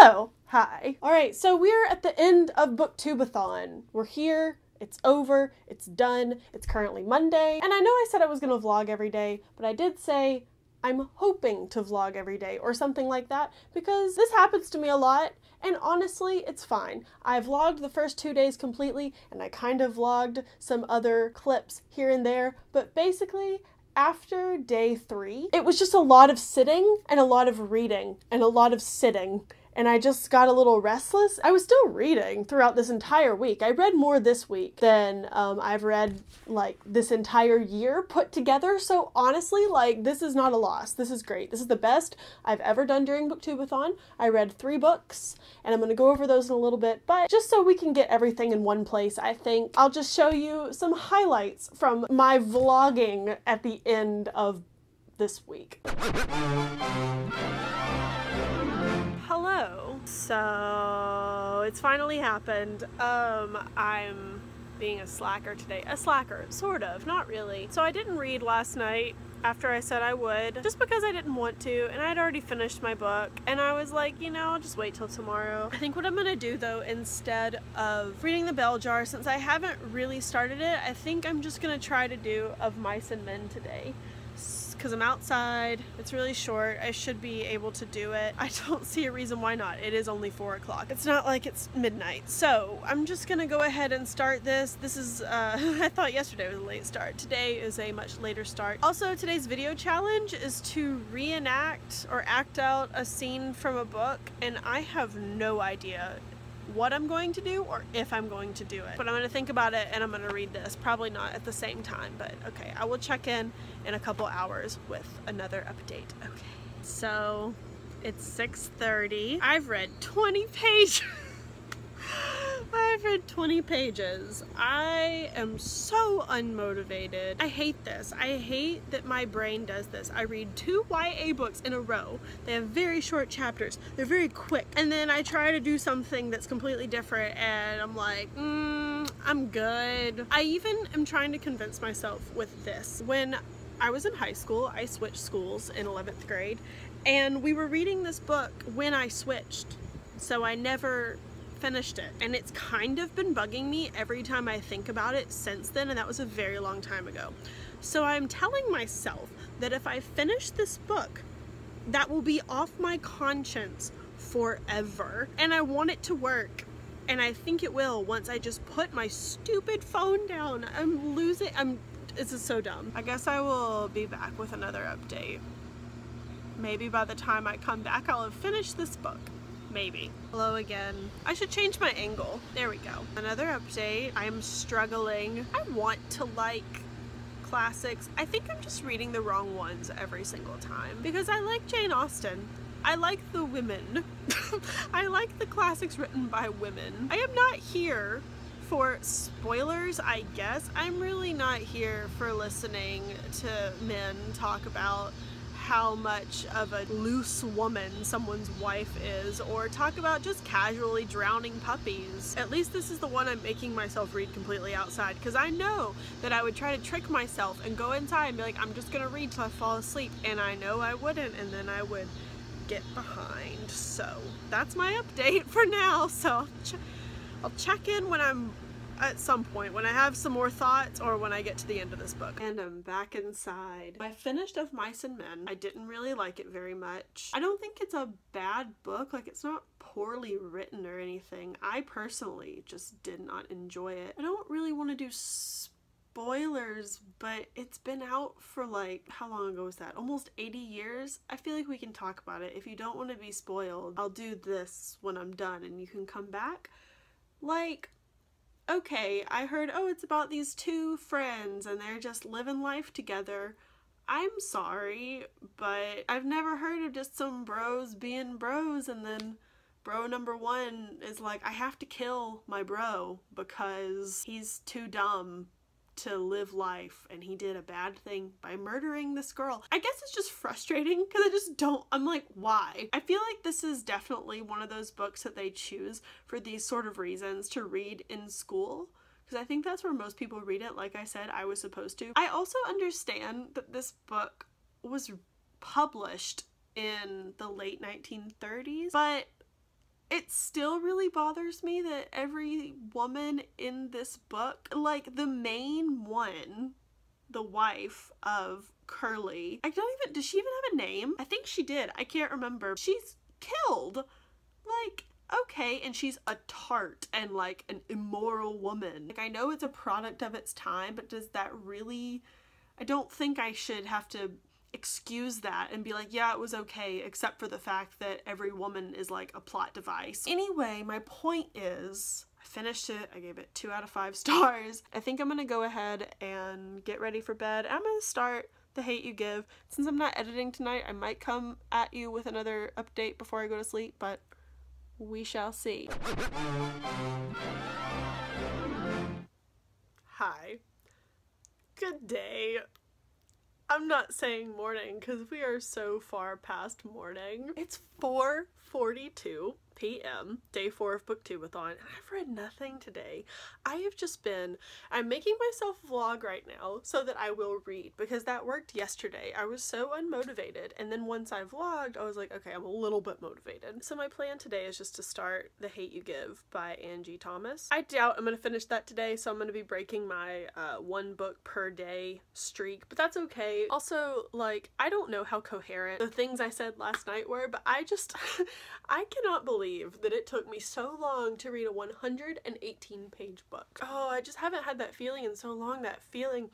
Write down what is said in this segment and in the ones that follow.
Hello! Hi. Alright, so we're at the end of Booktubeathon. We're here, it's over, it's done, it's currently Monday, and I know I said I was gonna vlog every day, but I did say I'm hoping to vlog every day or something like that, because this happens to me a lot, and honestly, it's fine. I vlogged the first 2 days completely, and I kind of vlogged some other clips here and there, but basically, after day 3, it was just a lot of sitting and a lot of reading and a lot of sitting. And I just got a little restless. I was still reading throughout this entire week. I read more this week than I've read like this entire year put together. So honestly, like, this is not a loss. This is great. This is the best I've ever done during Booktubeathon. I read 3 books and I'm going to go over those in a little bit. But just so we can get everything in one place, I think I'll just show you some highlights from my vlogging at the end of this week. Hello. So it's finally happened. I'm being a slacker today. A slacker, sort of, not really. So I didn't read last night after I said I would, just because I didn't want to, and I'd already finished my book, and I was like, you know, I'll just wait till tomorrow. I think what I'm gonna do though, instead of reading the Bell Jar, since I haven't really started it, I think I'm just gonna try to do Of Mice and Men today. Because I'm outside, it's really short, I should be able to do it. I don't see a reason why not. It is only 4 o'clock. It's not like it's midnight. So I'm just gonna go ahead and start this. This is, I thought yesterday was a late start. Today is a much later start. Also, today's video challenge is to reenact or act out a scene from a book, and I have no idea what I'm going to do or if I'm going to do it. But I'm going to think about it and I'm going to read this. Probably not at the same time, but okay. I will check in a couple hours with another update. Okay. So it's 6:30. I've read 20 pages. I've read 20 pages. I am so unmotivated. I hate this. I hate that my brain does this. I read 2 YA books in a row. They have very short chapters. They're very quick. And then I try to do something that's completely different and I'm like, I'm good. I even am trying to convince myself with this. When I was in high school, I switched schools in 11th grade, and we were reading this book when I switched. So I never finished it, and it's kind of been bugging me every time I think about it since then, and that was a very long time ago. So I'm telling myself that if I finish this book, that will be off my conscience forever, and I want it to work, and I think it will once I just put my stupid phone down. This is so dumb. I guess I will be back with another update. Maybe by the time I come back I'll have finished this book. Maybe. Hello again. I should change my angle. There we go. Another update. I'm struggling. I want to like classics. I think I'm just reading the wrong ones every single time because I like Jane Austen. I like the women. I like the classics written by women. I am not here for spoilers, I guess. I'm really not here for listening to men talk about how much of a loose woman someone's wife is, or talk about just casually drowning puppies. At least this is the one I'm making myself read completely outside, because I know that I would try to trick myself and go inside and be like, I'm just gonna read till I fall asleep, and I know I wouldn't, and then I would get behind. So that's my update for now. So I'll check in when I'm at some point, when I have some more thoughts or when I get to the end of this book. And I'm back inside. I finished Of Mice and Men. I didn't really like it very much. I don't think it's a bad book, like it's not poorly written or anything. I personally just did not enjoy it. I don't really want to do spoilers, but it's been out for like, how long ago was that? Almost 80 years? I feel like we can talk about it. If you don't want to be spoiled, I'll do this when I'm done and you can come back. Like, okay, I heard, oh, it's about these 2 friends and they're just living life together. I'm sorry, but I've never heard of just some bros being bros and then bro number 1 is like, I have to kill my bro because he's too dumb to live life and he did a bad thing by murdering this girl. I guess it's just frustrating because I just don't, I'm like, why? I feel like this is definitely one of those books that they choose for these sort of reasons to read in school, because I think that's where most people read it. Like I said, I was supposed to. I also understand that this book was published in the late 1930s, but it still really bothers me that every woman in this book, like the main one, the wife of Curly, does she even have a name? I think she did. I can't remember. She's killed. Like, okay, and she's a tart and like an immoral woman. Like, I know it's a product of its time, but does that really, I don't think I should have to excuse that and be like, yeah, it was okay, except for the fact that every woman is like a plot device. Anyway, my point is, I finished it. I gave it 2 out of 5 stars. I think I'm gonna go ahead and get ready for bed. I'm gonna start The Hate You Give. Since I'm not editing tonight, I might come at you with another update before I go to sleep, but we shall see. Hi. Good day. I'm not saying morning because we are so far past morning. It's 4:42 p.m. day 4 of Booktubeathon, and I've read nothing today. I'm making myself vlog right now so that I will read, because that worked yesterday. I was so unmotivated, and then once I vlogged, I was like, okay, I'm a little bit motivated. So my plan today is just to start The Hate You Give by Angie Thomas. I doubt I'm gonna finish that today, so I'm gonna be breaking my 1 book per day streak, but that's okay. Also, like, I don't know how coherent the things I said last night were, but I just I cannot believe that it took me so long to read a 118-page book. Oh, I just haven't had that feeling in so long, that feeling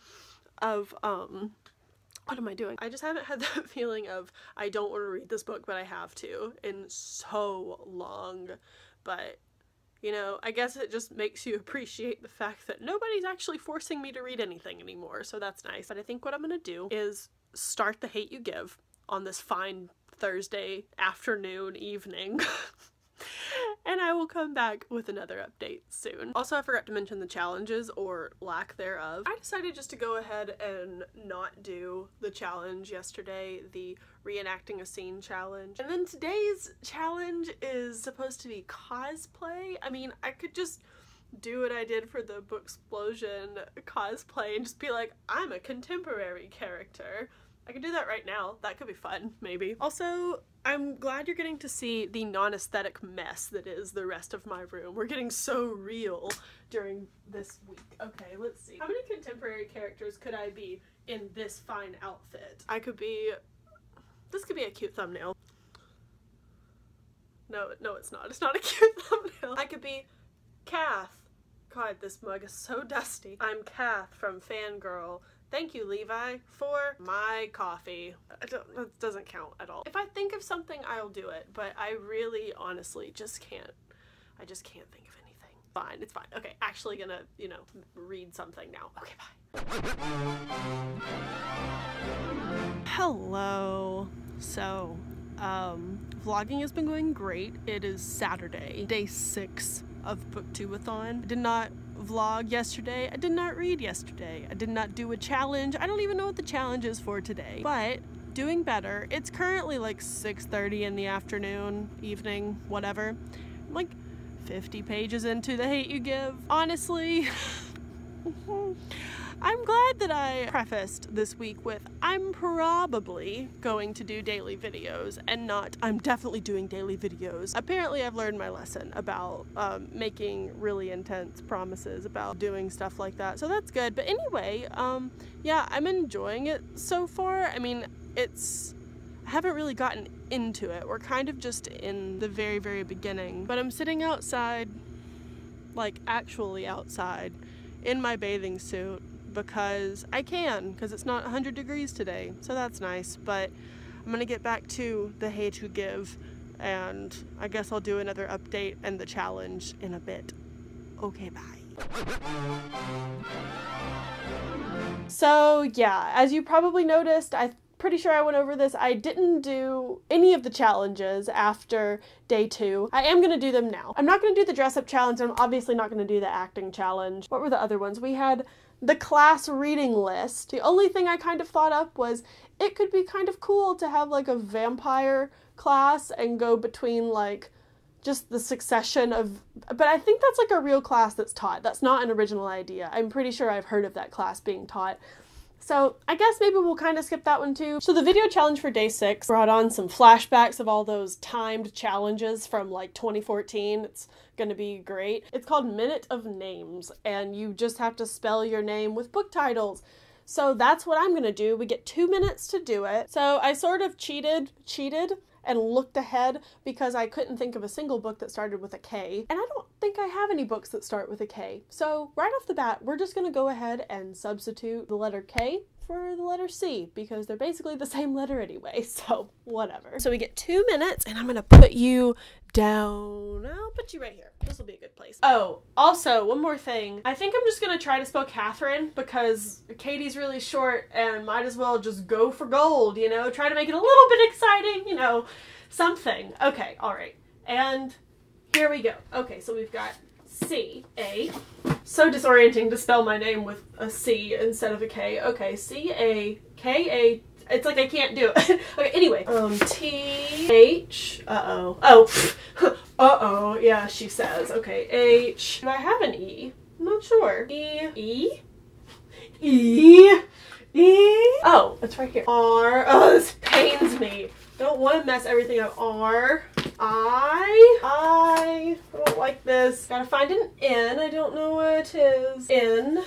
of, what am I doing? I just haven't had that feeling of, I don't want to read this book, but I have to, in so long. But, you know, I guess it just makes you appreciate the fact that nobody's actually forcing me to read anything anymore, so that's nice. But I think what I'm gonna do is start The Hate You Give on this fine Thursday afternoon, evening. And I will come back with another update soon. Also, I forgot to mention the challenges, or lack thereof. I decided just to go ahead and not do the challenge yesterday, the reenacting a scene challenge. And then today's challenge is supposed to be cosplay. I mean, I could just do what I did for the Booksplosion cosplay and just be like, I'm a contemporary character. I could do that right now. That could be fun, maybe. Also, I'm glad you're getting to see the non-aesthetic mess that is the rest of my room. We're getting so real during this week. Okay, let's see. How many contemporary characters could I be in this fine outfit? I could be... This could be a cute thumbnail. No, it's not. It's not a cute thumbnail. I could be Kath. God, this mug is so dusty. I'm Kath from Fangirl. Thank you, Levi, for my coffee. That doesn't count at all. If I think of something, I'll do it, but I really, honestly, just can't. I just can't think of anything. Fine, it's fine. Okay, actually gonna, you know, read something now. Okay, bye. Hello. So, vlogging has been going great. It is Saturday, day 6 of Booktubeathon. I did not vlog yesterday. I did not read yesterday. I did not do a challenge. I don't even know what the challenge is for today, but doing better. It's currently like 6:30 in the afternoon, evening, whatever. I'm like 50 pages into The Hate You Give. Honestly, I'm glad that I prefaced this week with, I'm probably going to do daily videos, and not, I'm definitely doing daily videos. Apparently I've learned my lesson about making really intense promises about doing stuff like that, so that's good. But anyway, yeah, I'm enjoying it so far. I mean, I haven't really gotten into it. We're kind of just in the very, very beginning. But I'm sitting outside, like actually outside, in my bathing suit, because I can, because it's not 100 degrees today, so that's nice. But I'm gonna get back to The Hate You Give, and I guess I'll do another update and the challenge in a bit. Okay, bye. So yeah, as you probably noticed, I'm pretty sure I went over this, I didn't do any of the challenges after day 2. I am gonna do them now. I'm not gonna do the dress up challenge, and I'm obviously not gonna do the acting challenge. What were the other ones? We had the class reading list. The only thing I kind of thought up was it could be kind of cool to have like a vampire class and go between like just the succession of, but I think that's like a real class that's taught. That's not an original idea. I'm pretty sure I've heard of that class being taught. So I guess maybe we'll kind of skip that one too. So the video challenge for day 6 brought on some flashbacks of all those timed challenges from like 2014. It's gonna be great. It's called Minute of Names, and you just have to spell your name with book titles. So that's what I'm gonna do. We get 2 minutes to do it. So I sort of cheated and looked ahead because I couldn't think of a single book that started with a K. And I don't think I have any books that start with a K. So right off the bat, we're just gonna go ahead and substitute the letter K for the letter C because they're basically the same letter anyway, so whatever. So we get 2 minutes and I'm gonna put you down. I'll put you right here. This will be a good place. Oh, also, one more thing. I think I'm just gonna try to spell Catherine because Katie's really short and might as well just go for gold, you know? Try to make it a little bit exciting, you know, something. Okay, all right. And here we go. Okay, so we've got C-A. So disorienting to spell my name with a C instead of a K. Okay, C-A-K-A. It's like I can't do it. Okay, anyway. T-H. Uh-oh. Oh. Uh-oh. Yeah, she says. Okay, H. Do I have an E? I'm not sure. E. E? E. E. Oh, it's right here. R. Oh, this pains me. Don't want to mess everything up. R. I don't like this. Gotta find an N. I don't know what it is. N.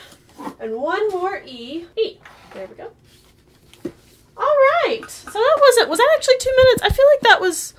And one more E. E. There we go. Alright. So that was that actually 2 minutes? I feel like that was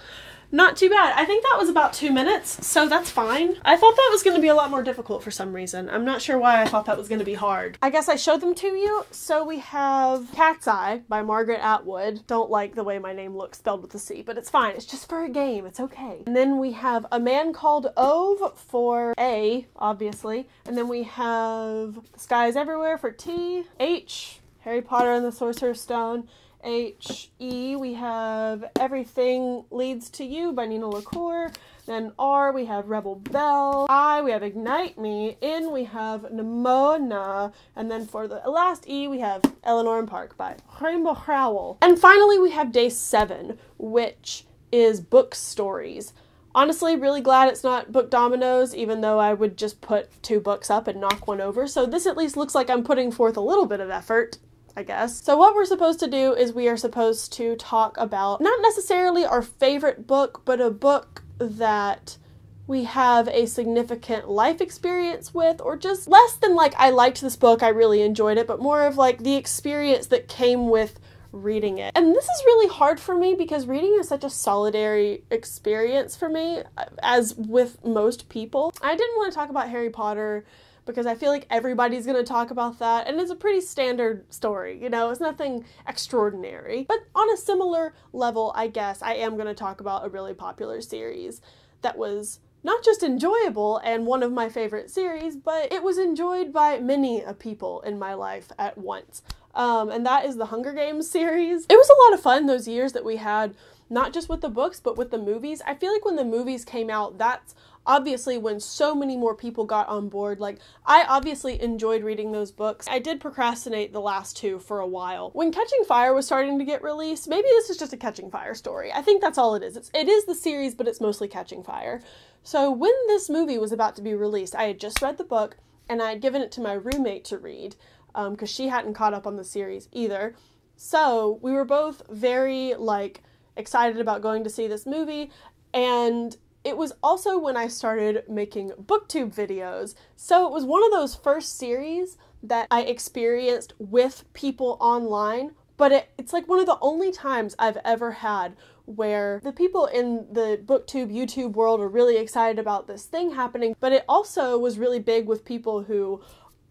not too bad. I think that was about 2 minutes, so that's fine. I thought that was going to be a lot more difficult for some reason. I'm not sure why I thought that was going to be hard. I guess I showed them to you. So we have Cat's Eye by Margaret Atwood. Don't like the way my name looks spelled with a C, but it's fine. It's just for a game. It's okay. And then we have A Man Called Ove for A, obviously. And then we have The Sky is Everywhere for T. H, Harry Potter and the Sorcerer's Stone. H-E, we have Everything Leads to You by Nina LaCour. Then R, we have Rebel Belle. I, we have Ignite Me. N, we have Nimona. And then for the last E, we have Eleanor and Park by Rainbow Rowell. And finally, we have day 7, which is book stories. Honestly, really glad it's not book dominoes, even though I would just put 2 books up and knock one over. So this at least looks like I'm putting forth a little bit of effort, I guess. So what we're supposed to do is we are supposed to talk about not necessarily our favorite book, but a book that we have a significant life experience with, or just less than like, I liked this book, I really enjoyed it, but more of like the experience that came with reading it. And this is really hard for me because reading is such a solitary experience for me, as with most people. I didn't want to talk about Harry Potter because I feel like everybody's going to talk about that, and it's a pretty standard story, you know, it's nothing extraordinary. But on a similar level, I guess, I am going to talk about a really popular series that was not just enjoyable and one of my favorite series, but it was enjoyed by many people in my life at once. And that is the Hunger Games series. It was a lot of fun those years that we had, not just with the books, but with the movies. I feel like when the movies came out, that's obviously when so many more people got on board. Like, I obviously enjoyed reading those books. I did procrastinate the last 2 for a while. When Catching Fire was starting to get released, maybe this is just a Catching Fire story. I think that's all it is. It is the series, but it's mostly Catching Fire. So when this movie was about to be released, I had just read the book, and I had given it to my roommate to read, because she hadn't caught up on the series either. So we were both very, like, excited about going to see this movie, and it was also when I started making booktube videos. So it was one of those first series that I experienced with people online, but it's like one of the only times I've ever had where the people in the booktube YouTube world are really excited about this thing happening, but it also was really big with people who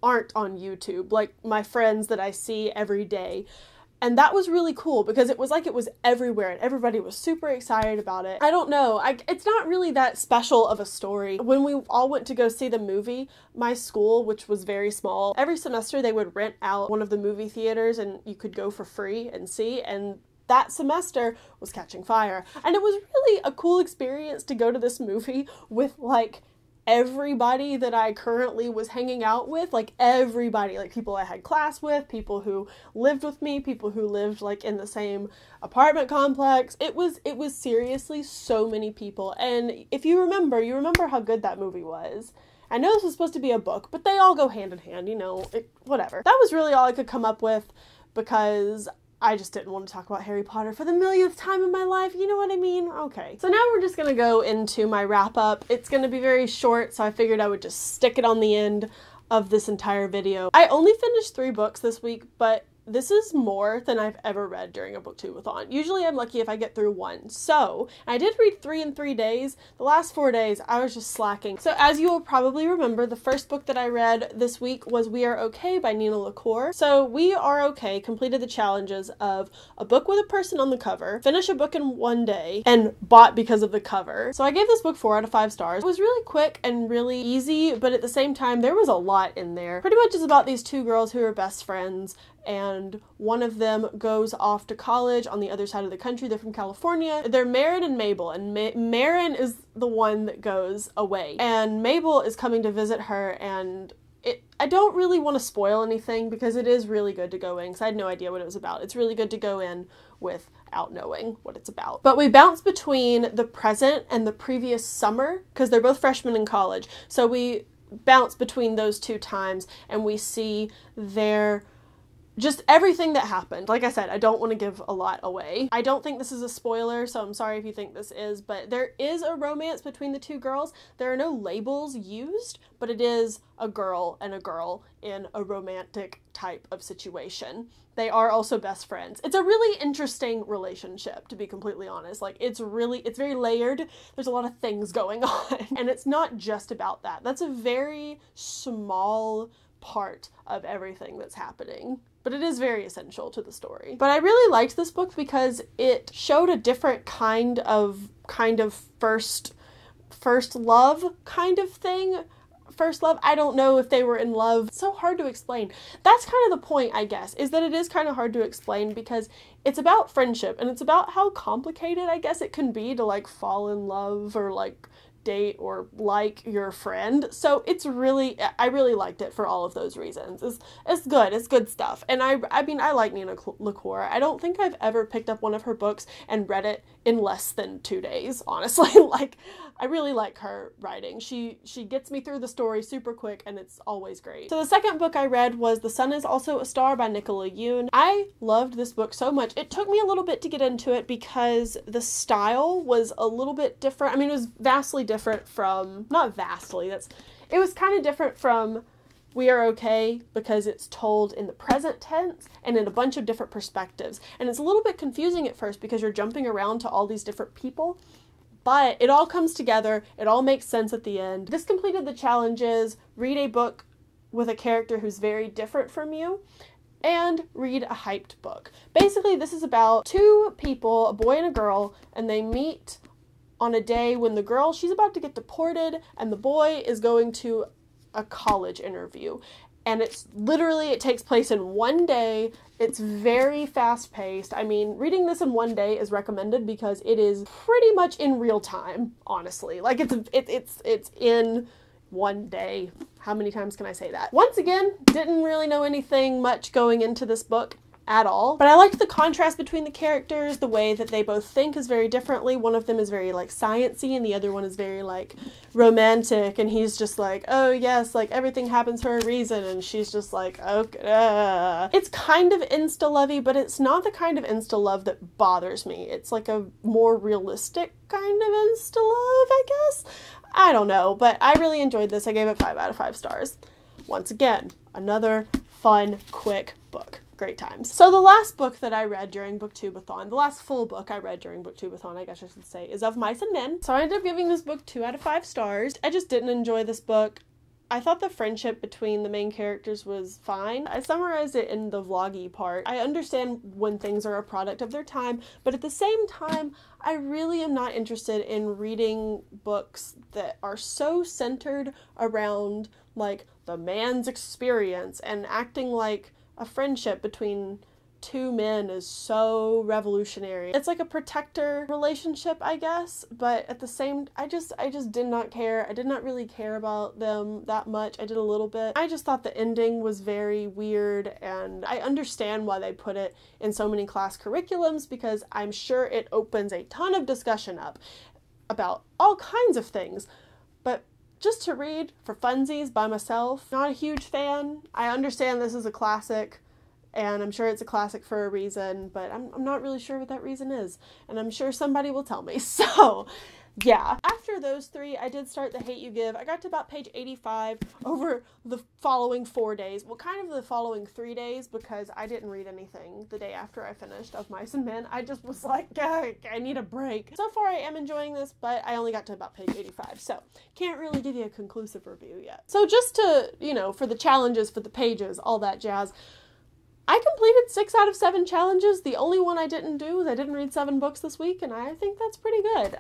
aren't on YouTube, like my friends that I see every day. And that was really cool because it was like it was everywhere and everybody was super excited about it. I don't know, it's not really that special of a story. When we all went to go see the movie, my school, which was very small, every semester they would rent out one of the movie theaters and you could go for free and see, and that semester was Catching Fire. And it was really a cool experience to go to this movie with like everybody that I currently was hanging out with, like everybody, like people I had class with, people who lived with me, people who lived like in the same apartment complex. It was seriously so many people. And if you remember how good that movie was. I know this was supposed to be a book, but they all go hand in hand, you know, whatever. That was really all I could come up with because I just didn't want to talk about Harry Potter for the millionth time in my life, you know what I mean? Okay. So now we're just gonna go into my wrap up. It's gonna be very short, so I figured I would just stick it on the end of this entire video. I only finished 3 books this week, but this is more than I've ever read during a Booktubeathon. Usually I'm lucky if I get through 1. So, I did read 3 in 3 days. The last 4 days, I was just slacking. So as you will probably remember, the first book that I read this week was We Are Okay by Nina LaCour. So We Are Okay completed the challenges of a book with a person on the cover, finish a book in 1 day, and bought because of the cover. So I gave this book 4 out of 5 stars. It was really quick and really easy, but at the same time, there was a lot in there. Pretty much it's about these 2 girls who are best friends, and one of them goes off to college on the other side of the country. They're from California. They're Marin and Mabel, and Marin is the one that goes away. And Mabel is coming to visit her, and I don't really want to spoil anything because it is really good to go in, because I had no idea what it was about. It's really good to go in without knowing what it's about. But we bounce between the present and the previous summer, because they're both freshmen in college. So we bounce between those 2 times, and we see their just everything that happened. Like I said, I don't want to give a lot away. I don't think this is a spoiler, so I'm sorry if you think this is, but there is a romance between the 2 girls. There are no labels used, but it is a girl and a girl in a romantic type of situation. They are also best friends. It's a really interesting relationship, to be completely honest. Like, it's very layered. There's a lot of things going on, and it's not just about that. That's a very small part of everything that's happening, but it is very essential to the story. But I really liked this book because it showed a different kind of first love kind of thing. First love, I don't know if they were in love. It's so hard to explain. That's kind of the point, I guess, is that it is kind of hard to explain because it's about friendship, and it's about how complicated, I guess, it can be to like fall in love or like date or like your friend. So it's really, I really liked it for all of those reasons. It's good. It's good stuff. And I mean, I like Nina LaCour. I don't think I've ever picked up one of her books and read it in less than 2 days, honestly. Like, I really like her writing. She gets me through the story super quick, and it's always great. So the second book I read was The Sun Is Also a Star by Nicola Yoon. I loved this book so much. It took me a little bit to get into it because the style was a little bit different. I mean, it was vastly different from, not vastly, it was kind of different from We Are Okay because it's told in the present tense and in a bunch of different perspectives. And it's a little bit confusing at first because you're jumping around to all these different people, but it all comes together. It all makes sense at the end. This completed the challenges: read a book with a character who's very different from you, and read a hyped book. Basically, this is about 2 people, a boy and a girl, and they meet on a day when the girl, she's about to get deported, and the boy is going to a college interview. And it's literally, it takes place in 1 day. It's very fast paced. I mean, reading this in 1 day is recommended because it is pretty much in real time, honestly. Like, it's in 1 day. How many times can I say that? Once again, didn't really know anything much going into this book at all, but I liked the contrast between the characters. The way that they both think is very differently. One of them is very like sciencey, and the other one is very like romantic, and he's just like, oh yes, like everything happens for a reason, and she's just like, okay. It's kind of insta-lovey, but it's not the kind of insta-love that bothers me. It's like a more realistic kind of insta-love, I guess. I don't know, but I really enjoyed this. I gave it 5 out of 5 stars. Once again, another fun, quick book. Great times. So the last book that I read during Booktubeathon, the last full book I read during Booktubeathon, I guess I should say, is Of Mice and Men. So I ended up giving this book 2 out of 5 stars. I just didn't enjoy this book. I thought the friendship between the main characters was fine. I summarized it in the vloggy part. I understand when things are a product of their time, but at the same time, I really am not interested in reading books that are so centered around, like, the man's experience and acting like a friendship between 2 men is so revolutionary. It's like a protector relationship, I guess, but at the same, I just did not care. I did not really care about them that much. I did a little bit. I just thought the ending was very weird, and I understand why they put it in so many class curriculums, because I'm sure it opens a ton of discussion up about all kinds of things, but just to read for funsies by myself. Not a huge fan. I understand this is a classic, and I'm sure it's a classic for a reason, but I'm not really sure what that reason is, and I'm sure somebody will tell me. So yeah, after those three, I did start The Hate U Give. I got to about page 85 over the following 4 days. Well, kind of the following 3 days, because I didn't read anything the day after I finished Of Mice and Men. I just was like, I need a break. So far, I am enjoying this, but I only got to about page 85, so can't really give you a conclusive review yet. So just to, you know, for the challenges, for the pages, all that jazz, I completed 6 out of 7 challenges. The only one I didn't do is I didn't read 7 books this week, and I think that's pretty good.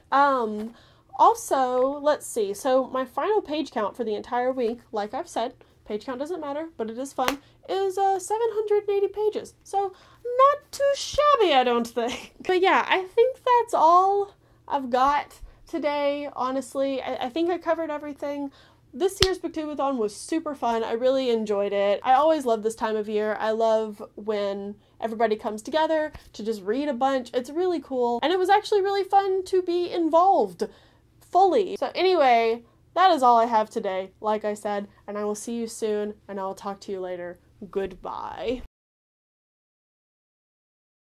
Also, let's see. So my final page count for the entire week, like I've said, page count doesn't matter, but it is fun, is 780 pages. So not too shabby, I don't think. But yeah, I think that's all I've got today, honestly. I think I covered everything. This year's Booktubeathon was super fun. I really enjoyed it. I always love this time of year. I love when everybody comes together to just read a bunch. It's really cool. And it was actually really fun to be involved fully. So anyway, that is all I have today, like I said, and I will see you soon, and I will talk to you later. Goodbye.